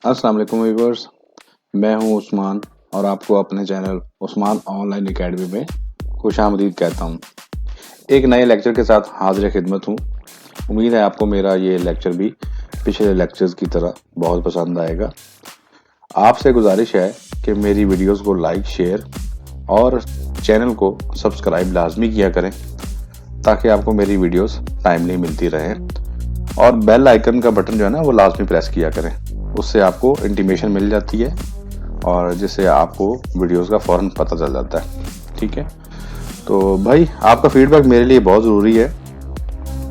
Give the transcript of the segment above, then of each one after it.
अस्सलाम वालेकुम व्यूअर्स। मैं हूं उस्मान और आपको अपने चैनल उस्मान ऑनलाइन एकेडमी में खुशामदीद कहता हूं। एक नए लेक्चर के साथ हाजिर खिदमत हूं। उम्मीद है आपको मेरा ये लेक्चर भी पिछले लेक्चर्स की तरह बहुत पसंद आएगा। आपसे गुजारिश है कि मेरी वीडियोस को लाइक, शेयर और चैनल को सब्सक्राइब लाजमी किया करें ताकि आपको मेरी वीडियोस टाइमली मिलती रहें, और बेल आइकन का बटन जो है ना वो लाजमी प्रेस किया करें। उससे आपको इंटीमेशन मिल जाती है और जिससे आपको वीडियोस का फ़ौरन पता चल जाता है। ठीक है, तो भाई आपका फीडबैक मेरे लिए बहुत ज़रूरी है,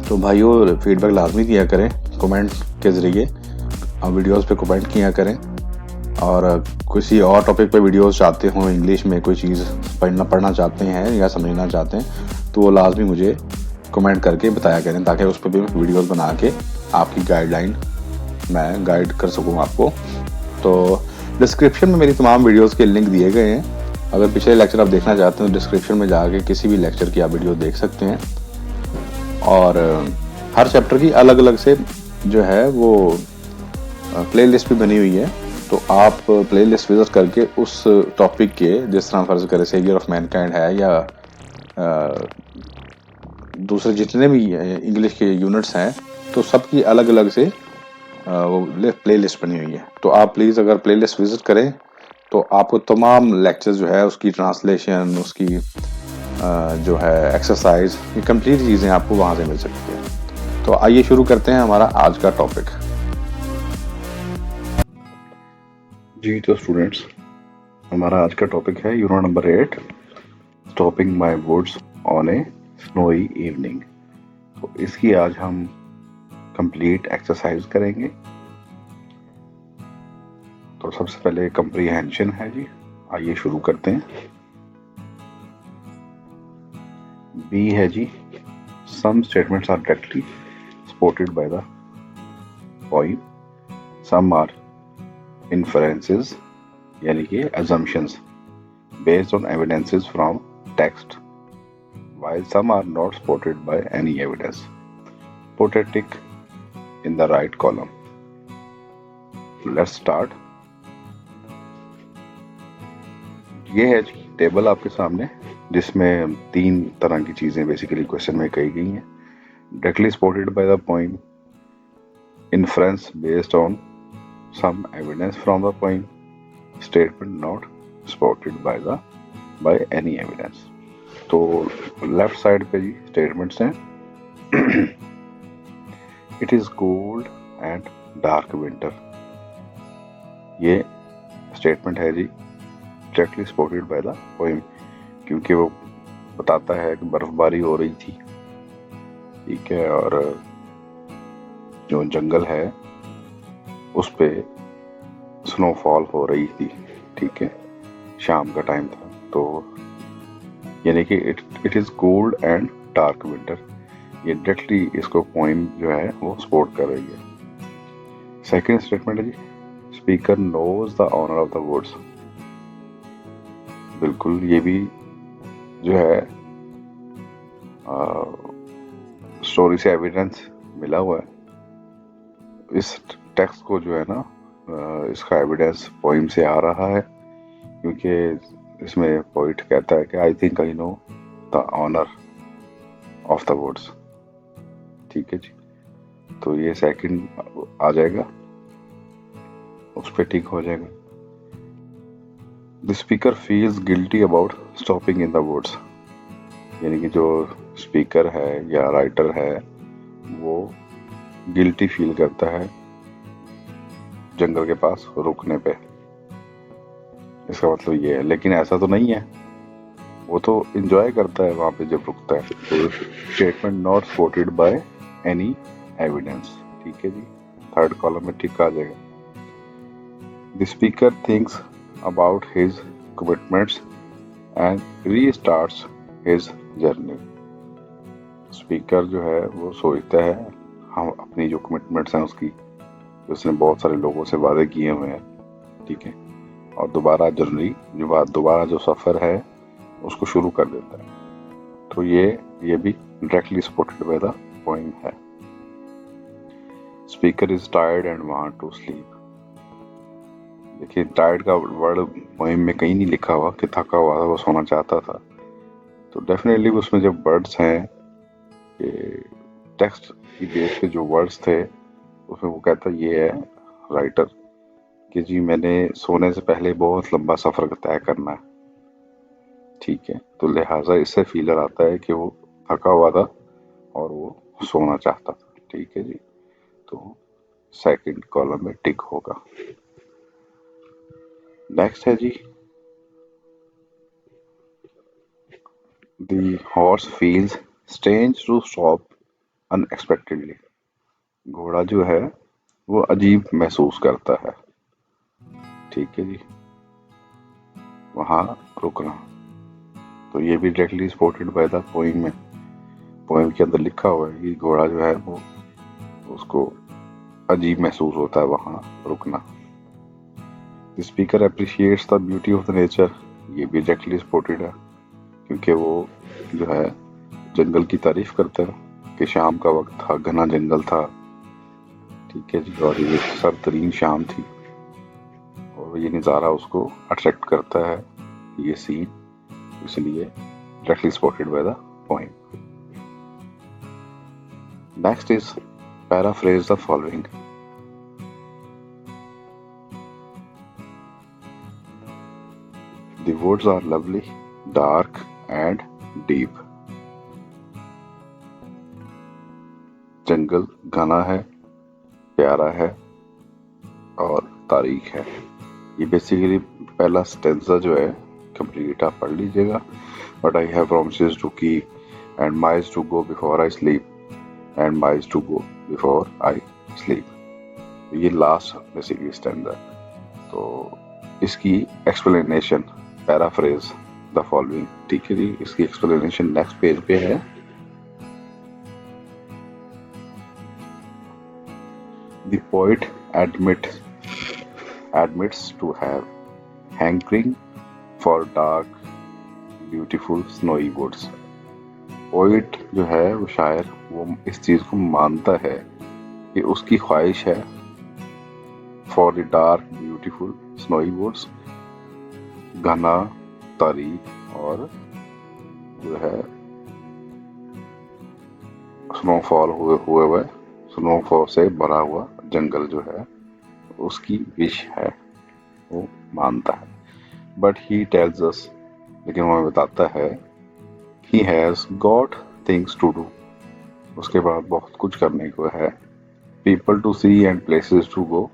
तो भाइयों फीडबैक लाजमी दिया करें कमेंट के ज़रिए। वीडियोस पे कमेंट किया करें, और किसी और टॉपिक पे वीडियोस चाहते हो, इंग्लिश में कोई चीज़ पढ़ना चाहते हैं या समझना चाहते हैं तो वो लाजमी मुझे कमेंट करके बताया करें ताकि उस पर भी वीडियोस बना के आपकी गाइडलाइन मैं गाइड कर सकूं आपको। तो डिस्क्रिप्शन में मेरी तमाम वीडियोस के लिंक दिए गए हैं। अगर पिछले लेक्चर आप देखना चाहते हैं तो डिस्क्रिप्शन में जाके किसी भी लेक्चर की आप वीडियो देख सकते हैं। और हर चैप्टर की अलग अलग से जो है वो प्लेलिस्ट भी बनी हुई है, तो आप प्लेलिस्ट विजिट करके उस टॉपिक के, जिस तरह फर्ज करें सेवियर ऑफ मैनकाइंड है या दूसरे जितने भी इंग्लिश के यूनिट्स हैं, तो सबकी अलग अलग से वो प्लेलिस्ट बनी हुई है। तो आप प्लीज़ अगर प्लेलिस्ट विजिट करें तो आपको तमाम लेक्चर्स जो है उसकी ट्रांसलेशन, उसकी जो है एक्सरसाइज, ये कंप्लीट चीज़ें आपको वहाँ से मिल सकती हैं। तो आइए शुरू करते हैं हमारा आज का टॉपिक। जी तो स्टूडेंट्स, हमारा आज का टॉपिक है unit number 8, stopping my woods on a snowy evening. तो इसकी आज हम कंप्लीट एक्सरसाइज करेंगे। तो सबसे पहले कंप्रीहेंशन है जी, आइए शुरू करते हैं। बी है जी, some statements are directly supported by the poem, some are inferences यानी कि assumptions based on evidences from text, while some are not supported by any evidence. Put a tick in the right column. Let's start. ये है जी table आपके सामने, जिसमें 3 तरह की चीजें बेसिकली क्वेश्चन में कही गई हैं। Directly supported by the poem, inference based on some evidence from the poem, statement not supported by any evidence. तो लेफ्ट साइड पे जी स्टेटमेंट्स हैं। It is cold and dark winter, ये स्टेटमेंट है जी directly supported by the poem, क्योंकि वो बताता है कि बर्फबारी हो रही थी, ठीक है, और जो जंगल है उस पे स्नोफॉल हो रही थी, ठीक है, शाम का टाइम था। तो यानी कि it is cold and dark winter, ये डायरेक्टली इसको पोइम जो है वो सपोर्ट कर रही है। सेकंड स्टेटमेंट है जी, speaker knows the owner of the woods. बिल्कुल, ये भी जो है स्टोरी से एविडेंस मिला हुआ है। इस टेक्स्ट को जो है ना, इसका एविडेंस पोइम से आ रहा है, क्योंकि इसमें पोइट कहता है कि I think I know the owner of the woods, ठीक है जी। तो ये सेकंड आ जाएगा, उस पर टिक हो जाएगा। The speaker feels guilty about stopping in the woods, यानी कि जो स्पीकर है या राइटर है वो गिल्टी फील करता है जंगल के पास रुकने पे। इसका मतलब ये है, लेकिन ऐसा तो नहीं है, वो तो एंजॉय करता है वहां पे जब रुकता है। तो statement not supported by any evidence, ठीक है जी, थर्ड कॉलम में टिक आ जाएगा। The speaker thinks about his commitments and restarts his journey. Speaker जो है वो सोचता है हम अपनी जो कमिटमेंट्स हैं उसकी, उसने बहुत सारे लोगों से वादे किए हुए हैं, ठीक है, और दोबारा जो सफर है उसको शुरू कर देता है। तो ये भी directly supported by the poem है। Speaker is tired and want to sleep, देखिए टायर्ड का वर्ड पोइम में कहीं नहीं लिखा हुआ कि थका हुआ था, वो सोना चाहता था। तो डेफिनेटली उसमें जब वर्ड्स हैं कि टेक्स्ट की बेस पे जो वर्ड्स थे उसमें वो कहता ये है राइटर कि जी मैंने सोने से पहले बहुत लंबा सफर तय करना है, ठीक है। तो लिहाजा इससे फीलर आता है कि वो थका हुआ था और वो सोना चाहता था, ठीक है जी। तो सेकंड कॉलम में टिक होगा। नेक्स्ट है जी, the horse feels strange to stop unexpectedly. घोड़ा जो है वो अजीब महसूस करता है, ठीक है जी, वहां रुकना। तो ये भी directly supported bye the poem में, पोइम के अंदर लिखा हुआ है कि घोड़ा जो है वो उसको अजीब महसूस होता है वहां रुकना। The speaker appreciates the beauty of the nature, ये भी डायरेक्टली स्पोर्टेड है क्योंकि वो जो है जंगल की तारीफ करता है कि शाम का वक्त था, घना जंगल था, ठीक है जी, और ये सरतरीन शाम थी और ये नज़ारा उसको अट्रैक्ट करता है, ये सीन, इसलिए directly spotted bye the poem. Next is paraphrase the following. The woods are lovely, dark and deep. जंगल घना है, प्यारा है और तारीख है। ये बेसिकली पहला स्टेंजा जो है कंप्लीट आप पढ़ लीजिएगा। But I have promises to keep and miles to go before I sleep and miles to go before I sleep. ये लास्ट बेसिकली स्टेंजा। तो इसकी एक्सप्लेनेशन पैराफ्रेज द फॉलोइंग, ठीक है जी, इसकी एक्सप्लेनेशन नेक्स्ट पेज पे है। The poet admits to have hankering for dark beautiful snowy woods. Poet जो है वो शायर, वो इस चीज को मानता है कि उसकी ख्वाहिश है for the dark beautiful snowy woods, घना तारीख और जो है स्नोफॉल हुए स्नोफॉल से भरा हुआ जंगल जो है उसकी विश है, वो मानता है। बट ही टेल्स अस, लेकिन वो हमें बताता है, he has got things to do, उसके बाद बहुत कुछ करने को है। People to see and places to go,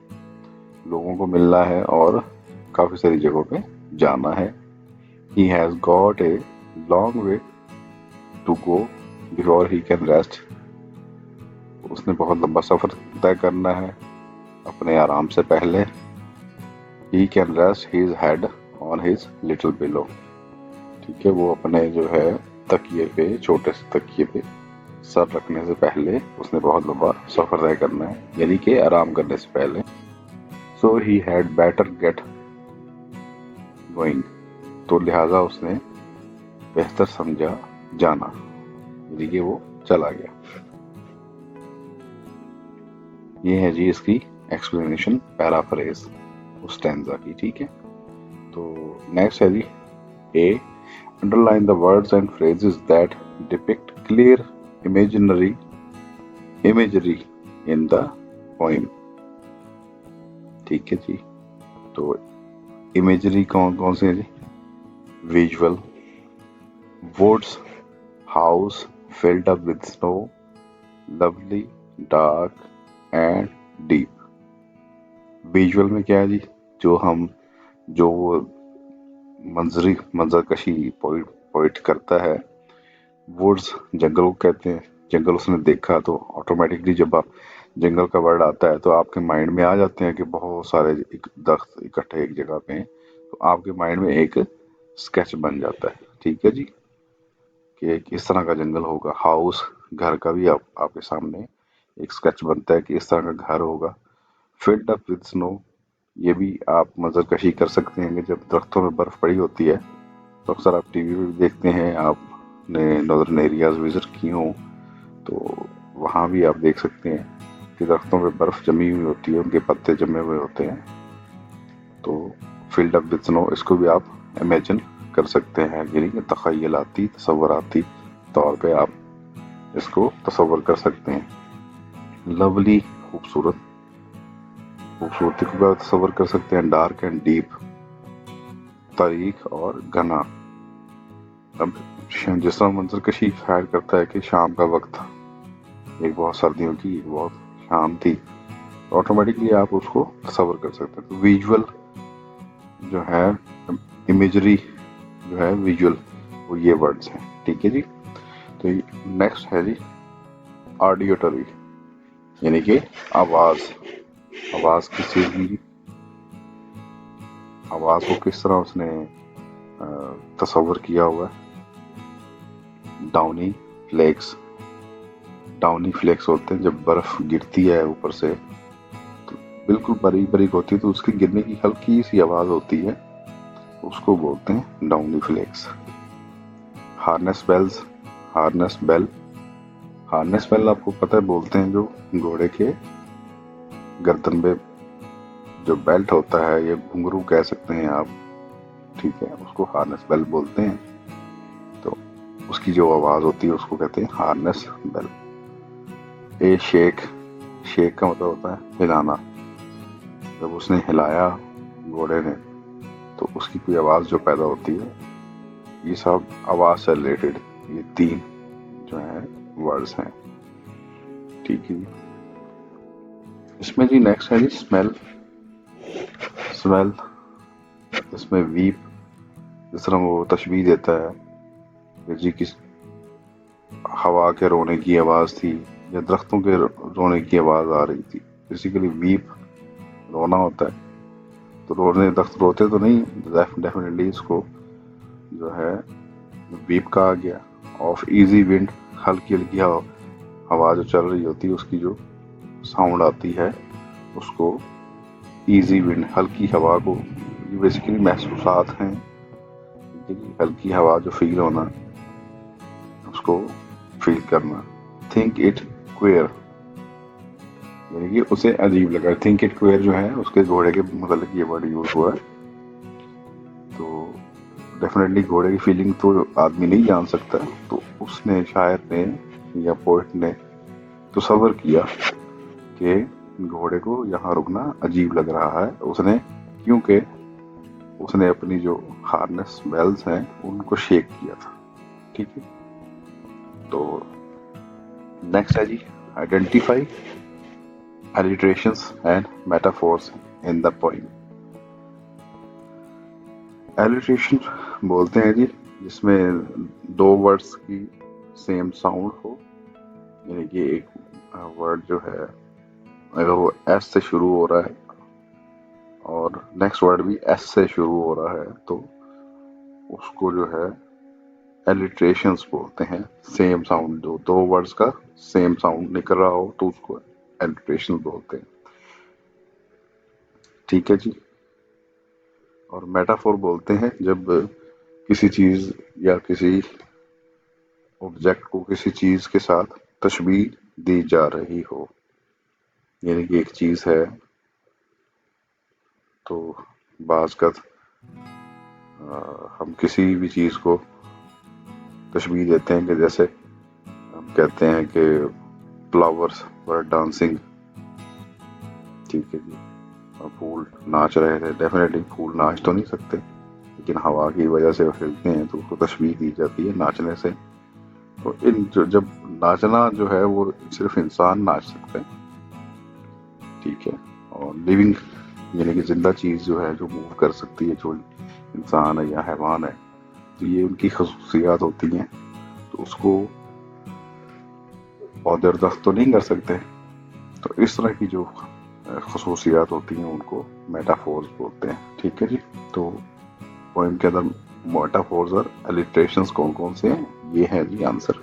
लोगों को मिलना है और काफी सारी जगहों पे जाना है। He has got a long way to go before he can rest, उसने बहुत लंबा सफर तय करना है अपने आराम से पहले। ही can rest his head on his little pillow, ठीक है, वो अपने जो है तकिए पे, छोटे से तकिए पे सर रखने से पहले उसने बहुत लंबा सफर तय करना है, यानी कि आराम करने से पहले। So he had better get going, तो लिहाजा उसने बेहतर समझा जाना, यानी कि वो चला गया। ये है जी इसकी एक्सप्लेनेशन पैराफ्रेज उस स्टैंजा की, ठीक है। तो नेक्स्ट है जी, A underline the words and phrases that depict clear imaginary imagery in the poem, ठीक है जी। तो इमेजरी कौन कौन सी है जी? Visual, woods, house filled up with snow, lovely, dark and deep. Visual में क्या है जी, जो मंजरकशी पोइट करता है। वुड्स जंगल को कहते हैं, जंगल उसने देखा तो ऑटोमेटिकली जब आप जंगल का वर्ड आता है तो आपके माइंड में आ जाते हैं कि बहुत सारे दरख्त इकट्ठे एक जगह पे हैं, तो आपके माइंड में एक स्केच बन जाता है, ठीक है जी, कि किस तरह का जंगल होगा। हाउस, घर का भी आपके सामने एक स्केच बनता है कि इस तरह का घर होगा। फिल्ड अप विद स्नो, ये भी आप मंजरकशी कर सकते हैं कि जब दरख्तों में बर्फ पड़ी होती है तो अक्सर आप टीवी में भी देखते हैं, आपने नॉर्दर्न एरियाज विजिट की हो तो वहाँ भी आप देख सकते हैं कि दरख्तों में बर्फ जमी हुई होती है, उनके पत्ते जमे हुए होते हैं। तो फील्ड अप विद स्नो, इसको भी आप इमेजिन कर सकते हैं, यानी कि तखयलाती तसव्वुराती तौर पे आप इसको तसव्वुर कर सकते हैं। लवली, खूबसूरत, खूबसूरती को भी आप तसव्वुर कर सकते हैं। डार्क एंड डीप, तारीख और घना। अब जिस तरह मंजर कशी ख्याल करता है कि शाम का वक्त, एक बहुत सर्दियों की एक बहुत शाम थी, ऑटोमेटिकली आप उसको तसव्वुर कर सकते हैं। तो विजुअल जो है, इमेजरी जो है, विजुअल, वो ये वर्ड्स हैं। ठीक है जी। तो नेक्स्ट है जी ऑडियोटरी, यानी कि आवाज। आवाज किसी भी आवाज को किस तरह उसने तस्वर किया हुआ है। डाउनी फ्लेक्स, डाउनी फ्लेक्स होते हैं जब बर्फ गिरती है ऊपर से, तो बिल्कुल बारीक बारीक होती है, तो उसके गिरने की हल्की सी आवाज होती है, उसको बोलते हैं downy flakes. Harness bells, harness bell, harness bell आपको पता है बोलते हैं जो घोड़े के गर्दन में जो बेल्ट होता है, ये घुंघरू कह सकते हैं आप, ठीक है, उसको हार्नेस बेल बोलते हैं। तो उसकी जो आवाज होती है उसको कहते हैं हार्नेस बेल। ए शेक, शेक का मतलब होता है हिलाना। जब उसने हिलाया घोड़े ने, तो उसकी कोई आवाज जो पैदा होती है, ये सब आवाज से रिलेटेड ये तीन जो है वर्ड्स हैं। ठीक है जी। इसमें जी नेक्स्ट है जी स्मेल। स्मेल, इसमें वीप, जिस तरह वो तशबीह देता है कि जी किस हवा के रोने की आवाज थी या दरख्तों के रोने की आवाज आ रही थी। बेसिकली वीप रोना होता है, तो रोने, दरख्त रोते तो नहीं, डेफिनेटली इसको जो है वीप कहा गया। ऑफ इजी विंड, हल्की हल्की हवा जो चल रही होती है उसकी जो साउंड आती है उसको इजी विंड, हल्की हवा को, ये बेसिकली महसूसात हैं। हल्की हवा जो फील होना, उसको फील करना। थिंक इट क्वेयर, यानी कि उसे अजीब लगा। थिंक इट क्वेयर जो है उसके घोड़े के मतलब ये वर्ड यूज हुआ है। तो डेफिनेटली घोड़े की फीलिंग तो आदमी नहीं जान सकता, तो उसने, शायर ने या पोइट ने तसव्वुर किया कि घोड़े को यहाँ रुकना अजीब लग रहा है उसने, क्योंकि उसने अपनी जो हार्नेस बेल्स हैं उनको शेक किया था। ठीक है। तो नेक्स्ट है जी identify alliterations and metaphors in the poem। alliteration बोलते हैं जी जिसमें दो वर्ड्स की सेम साउंड हो, यानी कि एक वर्ड जो है अगर वो एस से शुरू हो रहा है और नेक्स्ट वर्ड भी एस से शुरू हो रहा है, तो उसको जो है alliterations बोलते हैं। सेम साउंड, जो दो वर्ड्स का सेम साउंड निकल रहा हो तो उसको alliteration बोलते हैं। ठीक है जी। और मेटाफोर बोलते हैं जब किसी चीज या किसी ऑब्जेक्ट को किसी चीज के साथ तशबीह दी जा रही हो, यानी कि एक चीज है तो बाज़ हम किसी भी चीज को तशबीह देते हैं, कि जैसे हम कहते हैं कि फ्लावर्स वर डांसिंग, ठीक है जी, फूल नाच रहे थे। डेफिनेटली फूल नाच तो नहीं सकते, लेकिन हवा की वजह से हिलते हैं तो उसको तशबीह दी जाती है नाचने से। तो इन जब नाचना जो है वो सिर्फ इंसान नाच सकते हैं, ठीक है। और लिविंग यानी कि जिंदा चीज जो है, जो मूव कर सकती है, जो इंसान है या हैवान है, तो ये उनकी खसूसियात होती हैं, तो उसको पौधे और दख्त तो नहीं कर सकते। तो इस तरह की जो खसूसियात होती हैं उनको मेटाफोर्स बोलते हैं। ठीक है जी। तो पोएम के अंदर मेटाफोर्स और एलिट्रेशंस कौन कौन से हैं, ये है जी answer.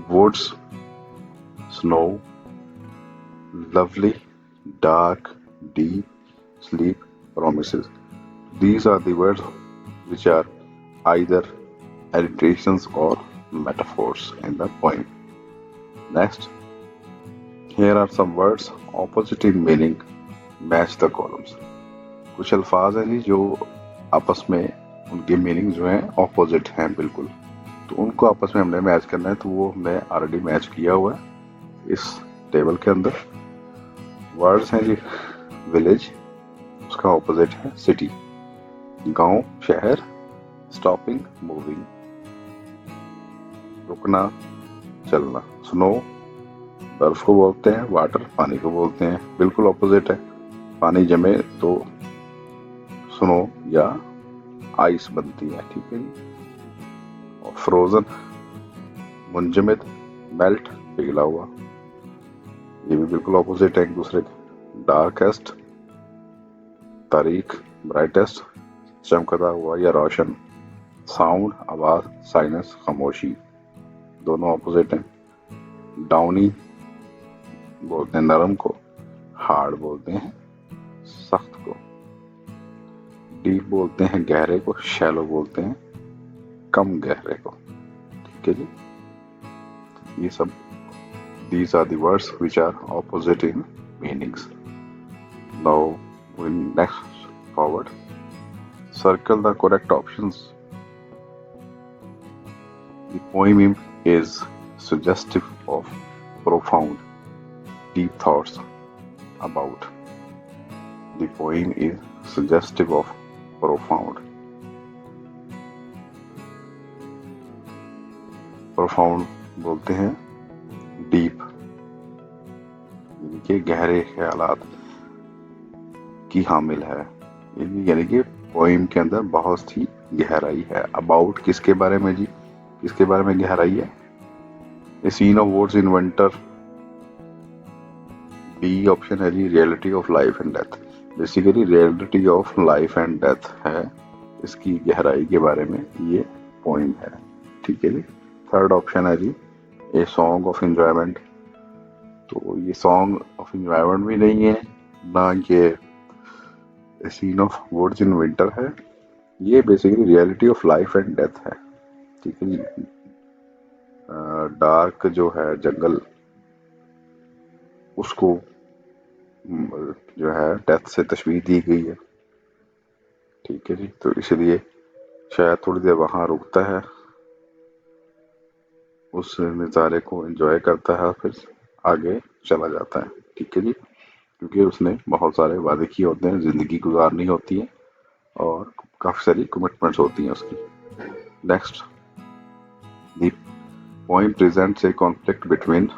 Woods, snow, lovely, dark, deep, sleep, promises. These are the words which are either alliterations or metaphors in the poem. Next, here are some words opposite in meaning, match the columns. कुछ अल्फाज हैं जी जो आपस में उनके meaning जो हैं opposite हैं बिल्कुल, तो उनको आपस में हमने मैच करना है, तो वो हमने ऑलरेडी मैच किया हुआ है इस टेबल के अंदर। वर्ड्स हैं जी विलेज, उसका ऑपोजिट है सिटी। गांव शहर, स्टॉपिंग मूविंग, रुकना चलना। स्नो बर्फ को बोलते हैं, वाटर पानी को बोलते हैं, बिल्कुल ऑपोजिट है। पानी जमे तो स्नो या आइस बनती है, ठीक है जी। और फ्रोजन मुंजमद, मेल्ट पिघला हुआ, ये भी बिल्कुल ऑपोजिट है एक दूसरे के। डार्केस्ट तारीख, ब्राइटेस्ट चमकता हुआ या रोशन। साउंड आवाज, साइलेंस खामोशी, दोनों ऑपोजिट हैं। डाउनी बोलते हैं नरम को, हार्ड बोलते हैं सख्त को। डीप बोलते हैं गहरे को, शैलो बोलते हैं कम गहरे को, ठीक है जी। ये सब these are the words which are opposite in meanings. Now we next forward. Circle the correct options. The poem is suggestive of profound, deep thoughts about. The poem is suggestive of profound. Profound बोलते हैं deep, यानी कि गहरे ख्यालात की हामिल है, यानी कि पोइम के अंदर बहुत ही गहराई है। अबाउट किसके बारे में जी, किसके बारे में गहराई है? A scene of words in winter, B option है जी reality of life and death. Basically reality of life and death है इसकी गहराई के बारे में ये पोइम है, ठीक है जी। थर्ड ऑप्शन है जी ए सॉन्ग ऑफ एंजॉयमेंट, तो ये सॉन्ग ऑफ एंजॉयमेंट भी नहीं है ना, ये scene of words in winter है, ये basically reality of life and death है, ठीक है जी। डार्क जो है जंगल, उसको जो है डेथ से तशबीह दी गई है, ठीक है जी। तो इसलिए शायद थोड़ी देर वहां रुकता है, उस नज़ारे को एंजॉय करता है, फिर आगे चला जाता है, ठीक है जी। क्योंकि उसने बहुत सारे वादे किए होते हैं, जिंदगी गुजारनी होती है और काफी सारी कमिटमेंट्स होती हैं उसकी। Next, the poem presents a conflict between,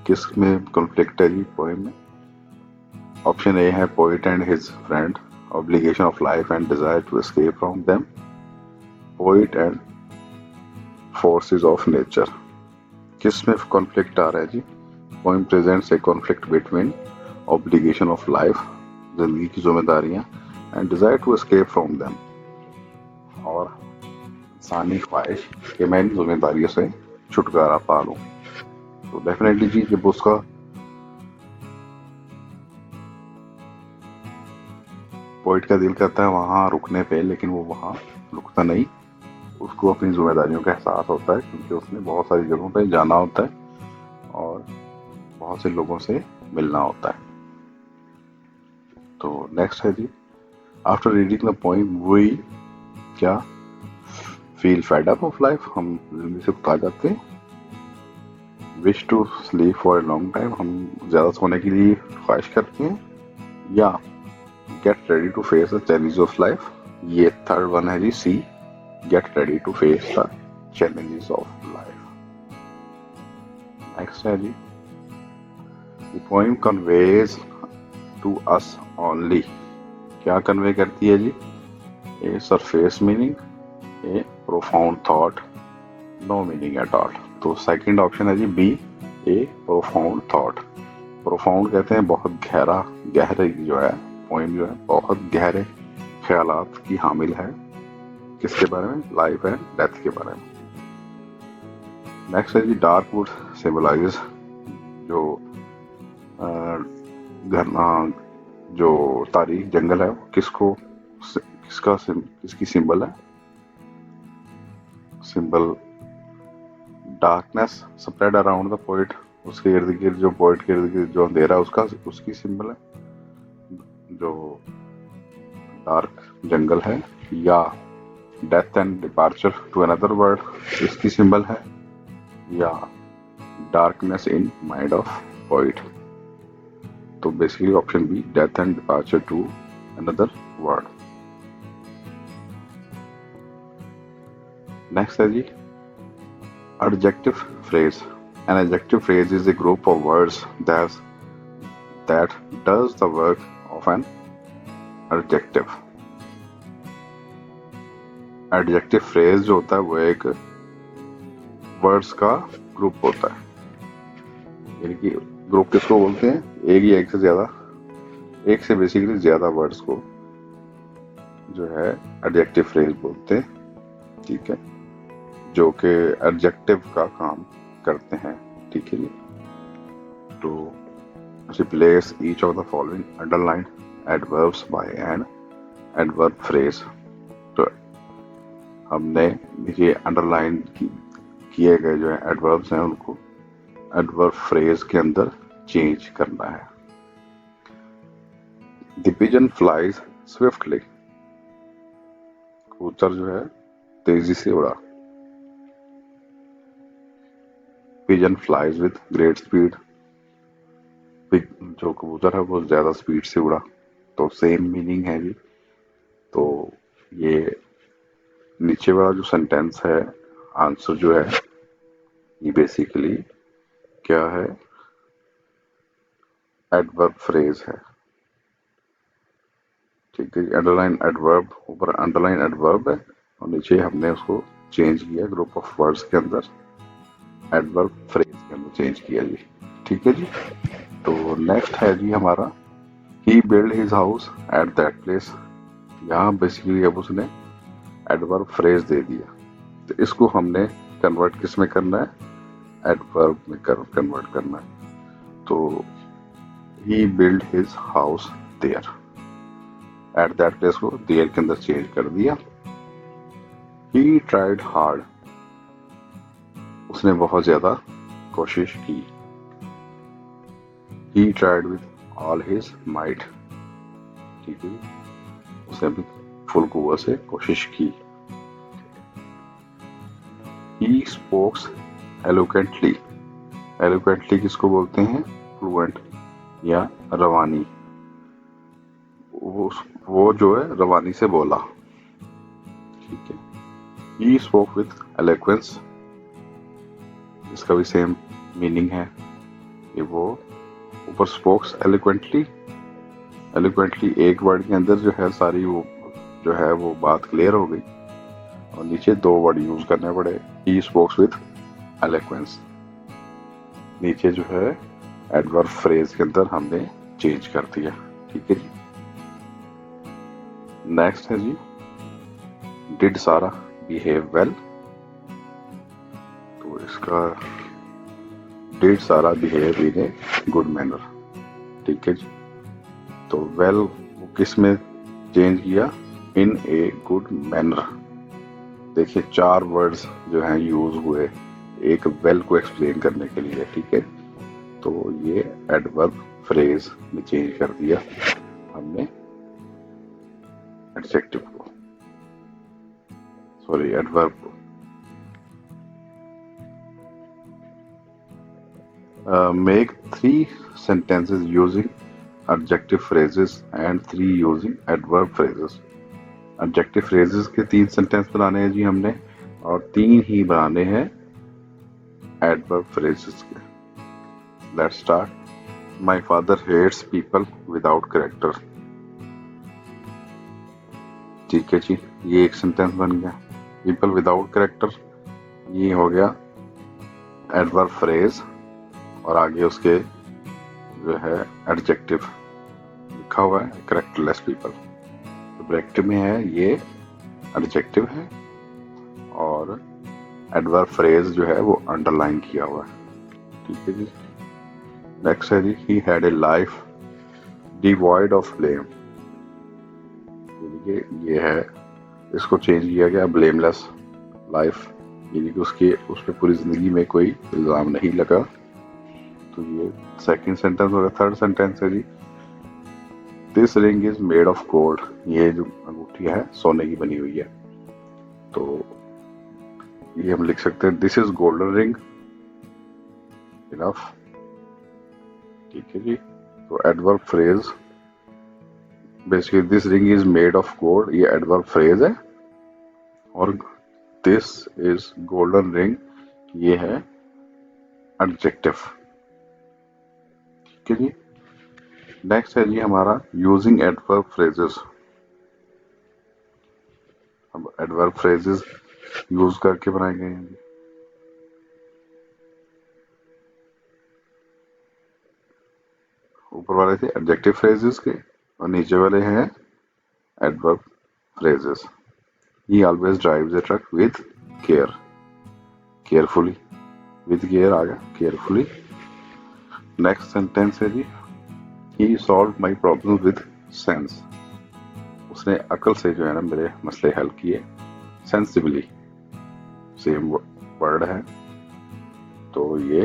किस में कॉन्फ्लिक्ट है जी पोएम में? ऑप्शन ए है poet and his friend, obligation of life and desire to escape from them, poet and forces of nature. किस में कॉन्फ्लिक्ट आ रहा है जी? Poem presents a conflict between obligation of life, जिंदगी की जिम्मेदारियां, and desire to escape from them, और इंसानी ख्वाहिश कि मैं इन जिम्मेदारियों से छुटकारा पा लूं। तो डेफिनेटली जी जब उसका पोइट का दिल करता है वहां रुकने पे, लेकिन वो वहां रुकता नहीं, उसको अपनी जिम्मेदारियों का एहसास होता है, क्योंकि उसने बहुत सारी जगहों पे जाना होता है और बहुत से लोगों से मिलना होता है। तो नेक्स्ट है जी, after reading the poem we क्या feel fed up of life, हम जिंदगी से उकता जाते हैं। Wish to sleep for a long time, हम ज्यादा सोने की लिए ख्वाहिश करते हैं। या get ready to face the challenges of life, ये थर्ड वन है जी C, get ready to face the challenges of life. Next है जी, the poem conveys to us only, क्या कन्वे करती है जी? A surface meaning, a profound thought, no meaning at all. तो सेकंड ऑप्शन है जी B, a profound thought. Profound कहते हैं बहुत गहरा, गहरे जो है पोएम जो है बहुत गहरे ख्यालात की हामिल है, किसके बारे में? लाइफ एंड डेथ के बारे में। नेक्स्ट है जी डार्क वुड सिंबलाइजेस, जो जो तारीख जंगल है किसको, किसकी सिंबल है? Symbol darkness spread around the poet, उसके इर्द गिर्द जो पोइट के इर्द गिर्द जो अंधेरा उसकी सिंबल है। जो डार्क जंगल है, या death and departure to another world इसकी सिंबल है, या darkness in mind of poet. तो basically option B, death and departure to another world. Next है जी adjective phrase. An adjective phrase is a group of words that does the work of an adjective। Adjective phrase जो होता है वो एक words का group होता है, यानी कि ग्रुप किसको बोलते हैं, एक या एक से ज्यादा, एक से बेसिकली ज्यादा वर्ड्स को जो है एडजेक्टिव फ्रेज बोलते हैं, ठीक है, जो कि एडजेक्टिव का काम करते हैं, ठीक है। तो replace each of the following underlined adverbs by an adverb phrase। तो हमने ये अंडरलाइन किए गए जो है एडवर्ब्स हैं उनको एडवर्ब फ्रेज के अंदर चेंज करना है। The pigeon flies swiftly। कबूतर जो है तेजी से उड़ा। Pigeon flies with great speed। जो कबूतर है वो ज्यादा स्पीड से उड़ा, तो सेम मीनिंग है जी। तो ये नीचे वाला जो सेंटेंस है, आंसर जो है ये बेसिकली क्या है, एडवर्ब फ्रेज है, ठीक है। अंडरलाइन एडवर्ब, ऊपर अंडरलाइन एडवर्ब है और नीचे हमने उसको चेंज किया ग्रुप ऑफ वर्ड्स के अंदर, एडवर्ब फ्रेज के अंदर चेंज किया जी, ठीक है जी। तो नेक्स्ट है जी हमारा he build his house at that place. यहाँ बेसिकली अब उसने एडवर्ब फ्रेज दे दिया, तो इसको हमने कन्वर्ट किस में करना है, एडवर्ब में कन्वर्ट करना है। तो he build his house there, at that place को देयर के अंदर चेंज कर दिया। ही ट्राइड हार्ड, उसने बहुत ज्यादा कोशिश की। He tried with all his might, ठीक है, उसने भी फुल कुव्वत से कोशिश की। He spoke eloquently। eloquently किसको बोलते हैं, फ्लुएंट या रवानी। वो जो है रवानी से बोला, ठीक है। He spoke with eloquence, इसका भी सेम मीनिंग है कि वो ऊपर स्पोक्स एलिक्वेंटली, एलिक्वेंटली एक वर्ड के अंदर जो है सारी वो जो है वो बात क्लियर हो गई, और नीचे दो वर्ड यूज करने पड़े, ही स्पोक्स विद एलिक्वेंस। नीचे जो है एडवर्ब फ्रेज के अंदर हमने चेंज कर दिया, ठीक है जी। नेक्स्ट है जी डिड सारा बिहेव वेल। तो इसका डिड सारा behave in a good manner, ठीक है जी। तो वेल वो किस में चेंज किया, इन ए गुड मैनर। देखिए 4 वर्ड्स जो हैं यूज हुए एक वेल को एक्सप्लेन करने के लिए, ठीक है। तो ये एडवर्ब फ्रेज में चेंज कर दिया हमने एडजेक्टिव को, सॉरी एडवर्ब को। Make 3 sentences using adjective phrases and 3 using adverb phrases। adjective phrases के 3 सेंटेंस बनाने हैं जी हमने, और 3 ही बनाने हैं adverb phrases के। Let's start। My father hates people without character। ठीक है जी, ये एक सेंटेंस बन गया। People without character ये हो गया adverb phrase, और आगे उसके जो है एडजेक्टिव लिखा हुआ है, कैरेक्टरलेस पीपल। तो ब्रैकेट में है ये एडजेक्टिव है, और एडवर्ब फ्रेज जो है वो अंडरलाइन किया हुआ है, ठीक है जी। नेक्स्ट है जी he had a life devoid of blame. ये है, इसको चेंज किया गया ब्लेमलेस लाइफ, यानी कि उसके उस पर पूरी जिंदगी में कोई इल्जाम नहीं लगा। तो ये सेकंड सेंटेंस होगा। थर्ड सेंटेंस है जी this ring is made of gold, ये जो अंगूठी है सोने की बनी हुई है। तो ये हम लिख सकते हैं this is golden ring, enough. ठीक है जी। तो adverb phrase, basically this ring is made of gold, ये एडवर्ब फ्रेज है, और दिस इज गोल्डन रिंग ये है एडजेक्टिव। ठीक है जी। नेक्स्ट है जी हमारा यूजिंग एडवर्ब फ्रेजेस। अब एडवर्ब फ्रेजेस यूज करके बनाए गए हैं। ऊपर वाले थे एडजेक्टिव फ्रेजेस के और नीचे वाले हैं adverb phrases. He always drives a truck with care, carefully, with care आ गया carefully। नेक्स्ट सेंटेंस है जी he solved my problems with sense, उसने अकल से जो है ना मेरे मसले हल किए। sensibly सेम वर्ड है, तो ये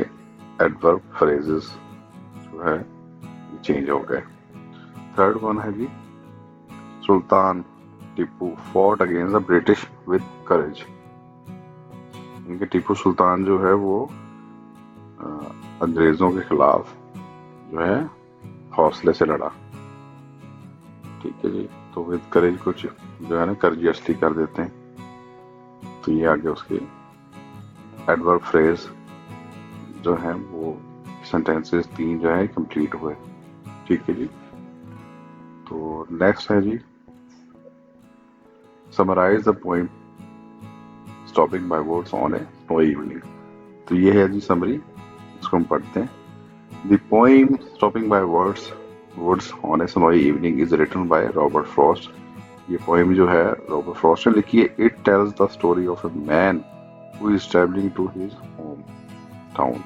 एडवर्ब फ्रेजेस जो है चेंज हो गए। थर्ड वन है जी Sultan Tipu fought against the British with courage. इनके टीपू सुल्तान जो है वो अंग्रेजों के खिलाफ जो है हौसले से लड़ा। ठीक है जी। तो विद करेज कुछ जो है ना कर्जियसली कर देते हैं, तो ये आगे उसकी एडवर्ब फ्रेज जो है वो सेंटेंसेस 3 जो है कंप्लीट हुए। ठीक है जी। तो नेक्स्ट है जी summarise the poem stopping by words on a snowy evening. तो ये है जी समरी, इसको हम पढ़ते हैं। The poem stopping by words on a snowy evening is written by Robert Frost. ये पोएम जो है रॉबर्ट फ्रॉस्ट ने लिखी है। It tells the story of a man who is travelling to his home town.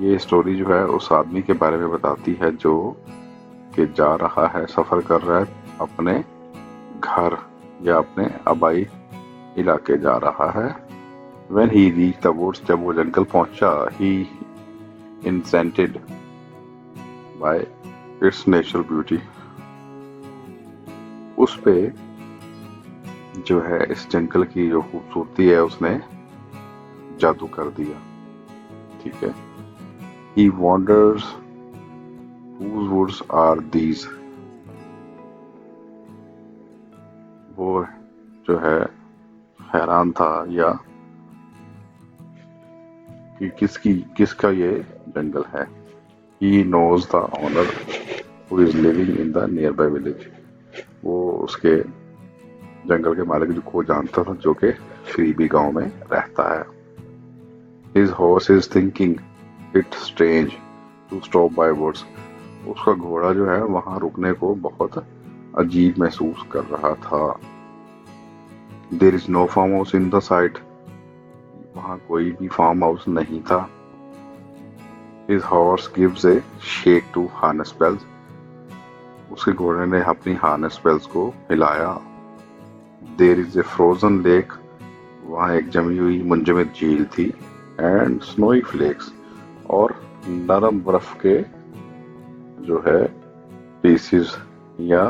ये story जो है उस आदमी के बारे में बताती है जो कि जा रहा है, सफर कर रहा है अपने घर या अपने आबाई इलाके जा रहा है। When he reached the woods, जब वो जंगल पहुंचा, he enchanted by its natural beauty, उस पे जो है इस जंगल की जो खूबसूरती है उसने जादू कर दिया। ठीक है। He wonders whose woods are these, वो जो है हैरान था या कि किसका ये जंगल है। He knows the owner who is living in the nearby village, वो उसके जंगल के मालिक को जानता था जो कि करीबी गांव में रहता है। His horse is thinking it strange to stop by woods, उसका घोड़ा जो है वहां रुकने को बहुत अजीब महसूस कर रहा था। There is no farm house in the sight, वहां कोई भी फार्म हाउस नहीं था। His horse gives a shake to harness bells, उसके घोड़े ने अपनी हार्नेस बेल्स को हिलाया। There is a frozen lake, वहाँ एक जमी हुई मुंजमद झील थी। And snowy flakes, और नरम बर्फ के जो है पीसेस या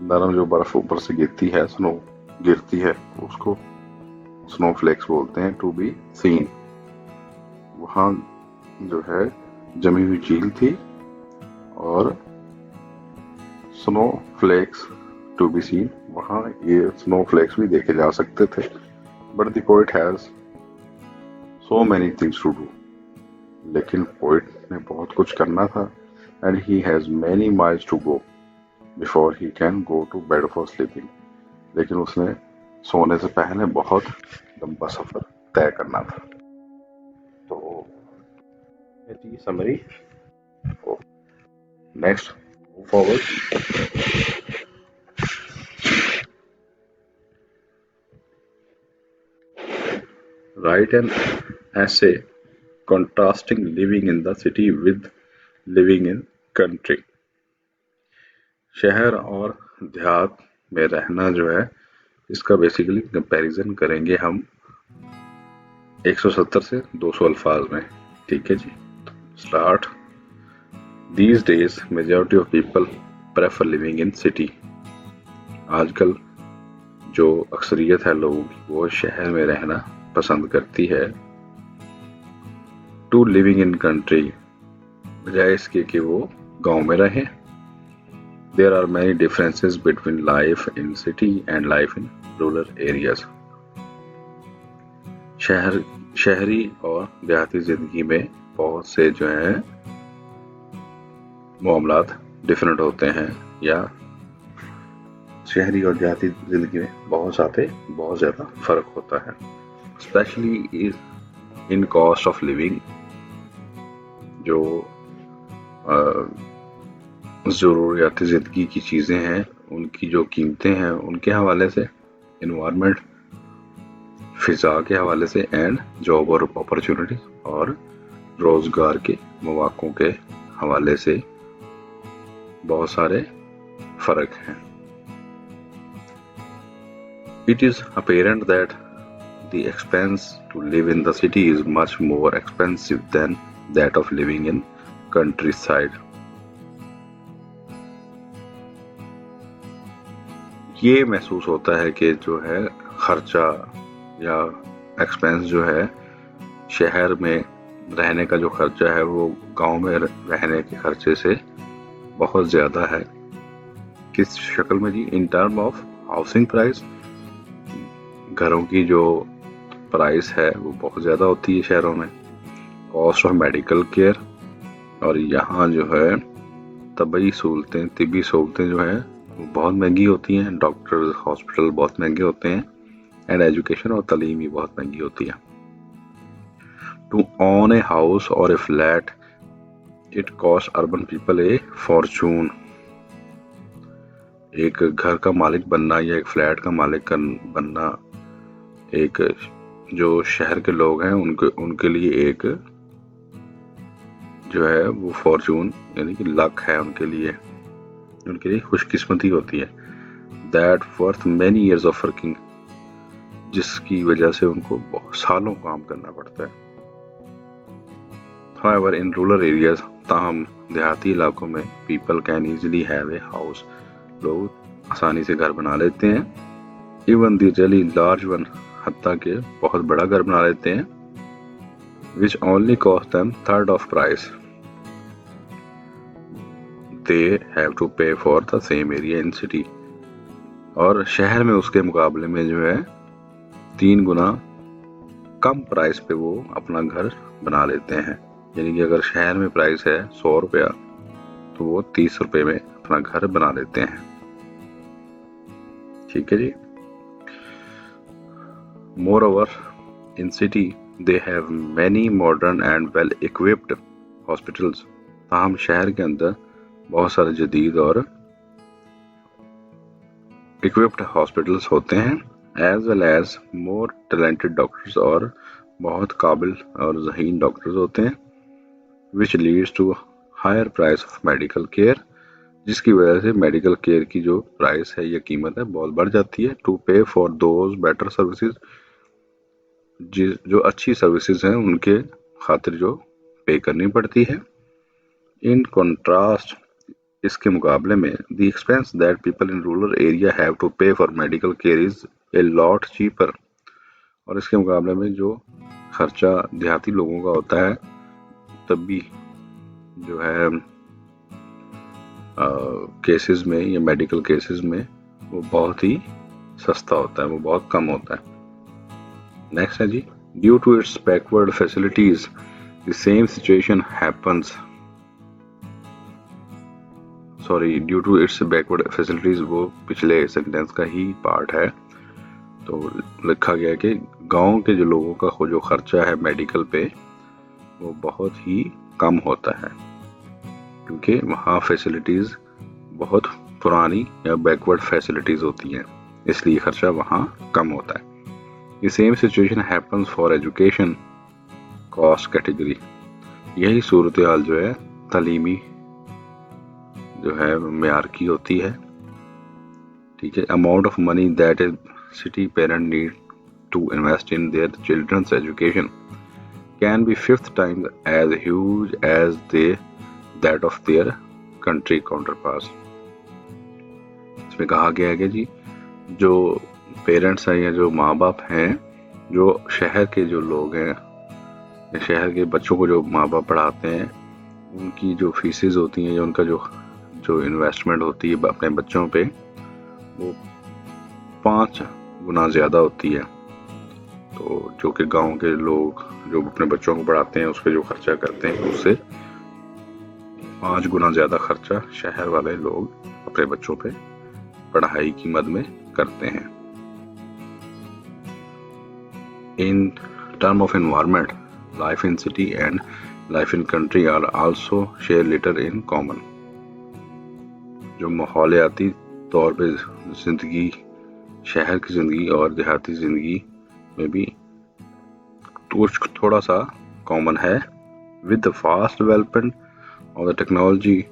नरम जो बर्फ ऊपर से गिरती है, स्नो गिरती है, उसको स्नो फ्लेक्स बोलते हैं। टू बी सीन, वहाँ जो है जमी हुई झील थी और snowflakes to be seen, वहाँ ये स्नो फ्लेक्स भी देखे जा सकते थे। But the poet has so many things to do, लेकिन पोइट ने बहुत कुछ करना था। And he has many miles to go before he can go to bed for sleeping, लेकिन उसने सोने से पहले बहुत लंबा सफर तय करना था। तो ये summary. Next forward. Write an essay contrasting living in the city with living in country। शहर और देहात में रहना जो है इसका बेसिकली कंपैरिजन करेंगे हम 170 से 200 अल्फाज में। ठीक है जी। Start. These days majority of people prefer living in city. आजकल जो अक्सरियत है लोगों की वो शहर में रहना पसंद करती है टू लिविंग इन कंट्री, बजाय इसके कि वो गांव में रहें। There are many differences between life in city and life in rural areas. शहरी और देहाती जिंदगी में बहुत से जो है मामलात डिफरेंट होते हैं, या शहरी और देहाती जिंदगी में बहुत ज़्यादा फर्क होता है, specially in cost of living. जो ज़रूरियाती ज़िंदगी की चीज़ें हैं उनकी जो कीमतें हैं उनके हवाले से, इन्वायरमेंट, फिज़ा के हवाले से, एंड जॉब और अपॉर्चुनिटी और रोज़गार के मौक़ों के हवाले से बहुत सारे फ़र्क हैं। It is apparent that the expense to live in the city is much more expensive than that of living in countryside. ये महसूस होता है कि जो है खर्चा या एक्सपेंस जो है शहर में रहने का जो खर्चा है वो गांव में रहने के खर्चे से बहुत ज़्यादा है। किस शक्ल में जी? In term of housing price, घरों की जो प्राइस है वो बहुत ज़्यादा होती है शहरों में। कॉस्ट ऑफ मेडिकल केयर, और यहाँ जो है तिब्बी सहूलतें जो है वो बहुत महंगी होती हैं। डॉक्टर, हॉस्पिटल बहुत महंगे होते हैं, एंड एजुकेशन और तालीम भी बहुत महंगी होती है। टू ओन ए हाउस और a flat it cost urban people a fortune. एक घर का मालिक बनना या एक फ्लैट का मालिक बनना एक जो शहर के लोग हैं उनके लिए एक जो है वो फॉर्चून यानी कि लक है, उनके लिए खुशकिस्मती होती है। That worth many years of working, जिसकी वजह से उनको बहुत सालों काम करना पड़ता है। However, in rural areas, ताहम देहाती इलाकों में people can easily have a house, लोग आसानी से घर बना लेते हैं। Even the really large one, हत्ता के बहुत बड़ा घर बना लेते हैं। Which only cost them third of price they have to pay for the same area in city. और शहर में उसके मुकाबले में जो है 3 गुना कम प्राइस पे वो अपना घर बना लेते हैं। यानी कि अगर शहर में प्राइस है 100 रुपया तो वो 30 रुपये में अपना घर बना लेते हैं। ठीक है जी। More in city they have many modern and well equipped hospitals. ताहम शहर के अंदर बहुत सारे जदीद और इक्विप्ड हॉस्पिटल्स होते हैं, as well as more talented doctors, और बहुत काबिल और ज़हीन डॉक्टर्स होते हैं। Which leads to higher price of medical care, जिसकी वजह से मेडिकल केयर की जो प्राइस है या कीमत है बहुत बढ़ जाती है। To pay for those better services, जो अच्छी सर्विसेज हैं उनके खातिर जो पे करनी पड़ती है। इन कॉन्ट्रास्ट, इसके मुकाबले में the expense that people in rural area have to pay for medical care is a lot cheaper. और इसके मुकाबले में जो खर्चा देहाती लोगों का होता है तब भी जो है केसेस में या मेडिकल केसेस में वो बहुत ही सस्ता होता है, वो बहुत कम होता है। नेक्स्ट है जी, due to its backward facilities the same situation happens. Due to its backward facilities वो पिछले सेंटेंस का ही पार्ट है। तो लिखा गया कि गांव के जो लोगों का जो खर्चा है मेडिकल पे वो बहुत ही कम होता है, क्योंकि वहाँ फैसिलिटीज बहुत पुरानी या बैकवर्ड फैसिलिटीज होती हैं, इसलिए खर्चा वहाँ कम होता है। The same situation happens for education cost category. यही सूरत हाल जो है तालीमी जो है मेयार की होती है। ठीक है। Amount of money that a city parent need to invest in their children's education can be 5 times as huge as that of their country counterparts. इसमें कहा गया है कि जी जो पेरेंट्स हैं या जो माँ बाप हैं, जो शहर के जो लोग हैं या शहर के बच्चों को जो माँ बाप पढ़ाते हैं, उनकी जो फीसेस होती हैं या उनका जो इन्वेस्टमेंट होती है अपने बच्चों पे, वो 5 गुना ज़्यादा होती है। तो जो कि गांव के लोग जो अपने बच्चों को पढ़ाते हैं उस पर जो खर्चा करते हैं, उससे 5 गुना ज़्यादा खर्चा शहर वाले लोग अपने बच्चों पे पढ़ाई की मद में करते हैं। In term of environment, life in city and life in country are also share little in common. जो माहौलियाती तौर पे जिंदगी, शहर की जिंदगी और देहाती जिंदगी में भी थोड़ा सा कॉमन है। विद द फास्ट डेवलपमेंट और द टेक्नोलॉजी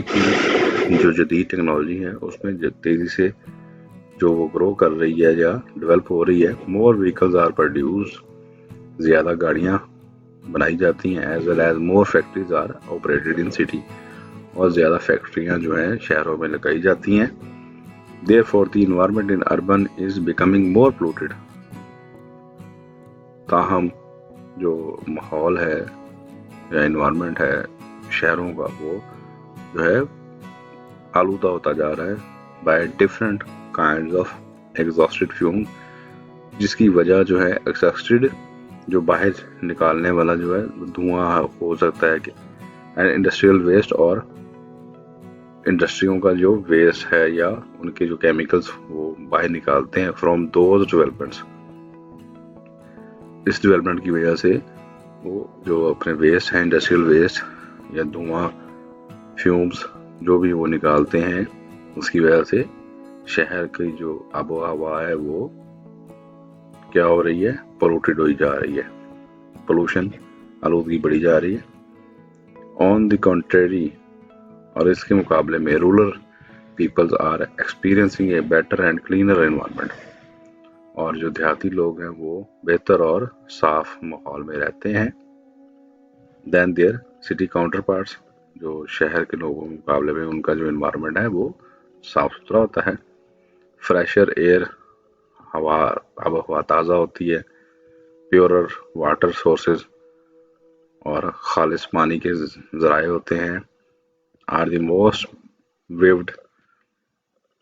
की जो जदीद टेक्नोलॉजी है उसमें तेजी से जो वो ग्रो कर रही है या डेवलप हो रही है, मोर व्हीकल्स आर प्रोड्यूस्ड, ज़्यादा गाड़ियाँ बनाई जाती हैं, as well as more factories are operated in city, और ज़्यादा फैक्ट्रियाँ जो हैं शहरों में लगाई जाती हैं। Therefore the environment in urban is becoming more polluted. ताहम जो माहौल है या एनवायरनमेंट है शहरों का, वो जो है आलूदा होता जा रहा है by different kinds of exhausted fume, जिसकी वजह जो है एग्जॉस्टेड जो बाहर निकालने वाला जो है धुआं हो सकता है कि एंड इंडस्ट्रियल वेस्ट, और इंडस्ट्रियों का जो वेस्ट है या उनके जो केमिकल्स वो बाहर निकालते हैं फ्रॉम दोज डेवलपमेंट्स। इस डेवलपमेंट की वजह से वो जो अपने वेस्ट है, इंडस्ट्रियल वेस्ट या धुआं, फ्यूम्स जो भी वो निकालते हैं, उसकी वजह से शहर की जो आबो हवा है वो क्या हो रही है, पोल्यूटेड हो जा रही है, पोल्यूशन, आलूदगी बढ़ी जा रही है। ऑन द कॉन्ट्रेरी, और इसके मुकाबले में rural peoples are experiencing a better and cleaner environment, और जो देहाती लोग हैं वो बेहतर और साफ माहौल में रहते हैं then their city counterparts. जो शहर के लोगों के मुकाबले में उनका जो एनवायरनमेंट है वो साफ सुथरा होता है। फ्रेशर एयर, हवा ताज़ा होती है, प्योरर वाटर सोर्सेज और खालिश पानी के ज़राए होते हैं, are the most vivid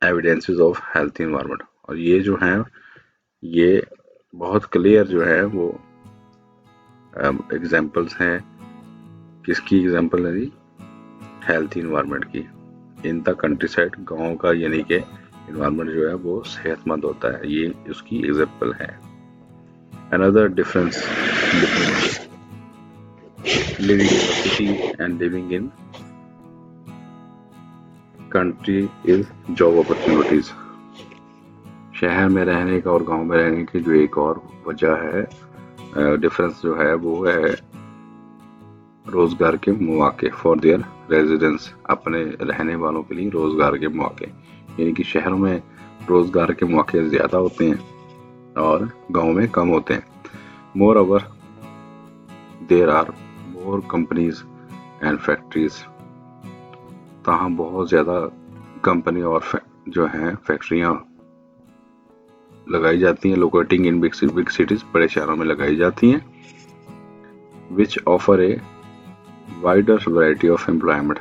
evidences of healthy environment. और ये जो हैं ये बहुत क्लियर जो है वो एग्जांपल्स हैं। किसकी एग्जांपल है जी? हेल्थी एनवायरनमेंट की। इन द कंट्री साइड, गाँव का यानी कि एनवायरनमेंट जो है वो सेहतमंद होता है, ये उसकी एग्जांपल है। Another difference living in the city and living in country is job opportunities. शहर में रहने का और गांव में रहने की जो एक और वजह है, डिफरेंस जो है वो है रोजगार के मौके फॉर देयर रेजिडेंस। अपने रहने वालों के लिए रोजगार के मौके, यानी कि शहरों में रोजगार के मौके ज़्यादा होते हैं और गांव में कम होते हैं। Moreover there are more companies and factories. ताहम बहुत ज़्यादा कंपनी और जो हैं फैक्ट्रियाँ लगाई जाती हैं, लोकेटिंग इन बिग सिटीज़, बड़े शहरों में लगाई जाती हैं, which offer a wider variety of employment,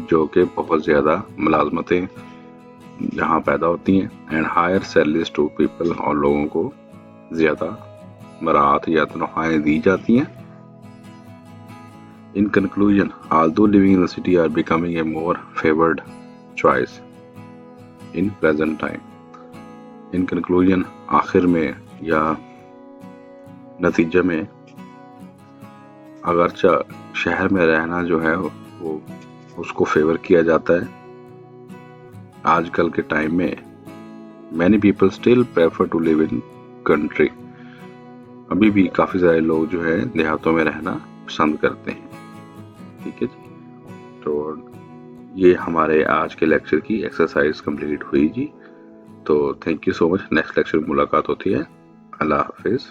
जो कि बहुत ज़्यादा मुलाजमतें जहाँ पैदा होती हैं, and higher salaries to people, और लोगों को ज़्यादा मराहत या तनख्वाहें दी जाती हैं। In conclusion, although living in the city are becoming a more favored choice in present time. In conclusion, आखिर में या नतीजे में, अगरचा शहर में रहना जो है वो उसको फेवर किया जाता है आजकल के टाइम में, many people still prefer to live in country. अभी भी काफ़ी सारे लोग जो है देहातों में रहना पसंद करते हैं। ठीक है जी, तो ये हमारे आज के लेक्चर की एक्सरसाइज कंप्लीट हुई जी। तो thank you so much. Next lecture में मुलाकात होती है। अल्लाह हाफिज़।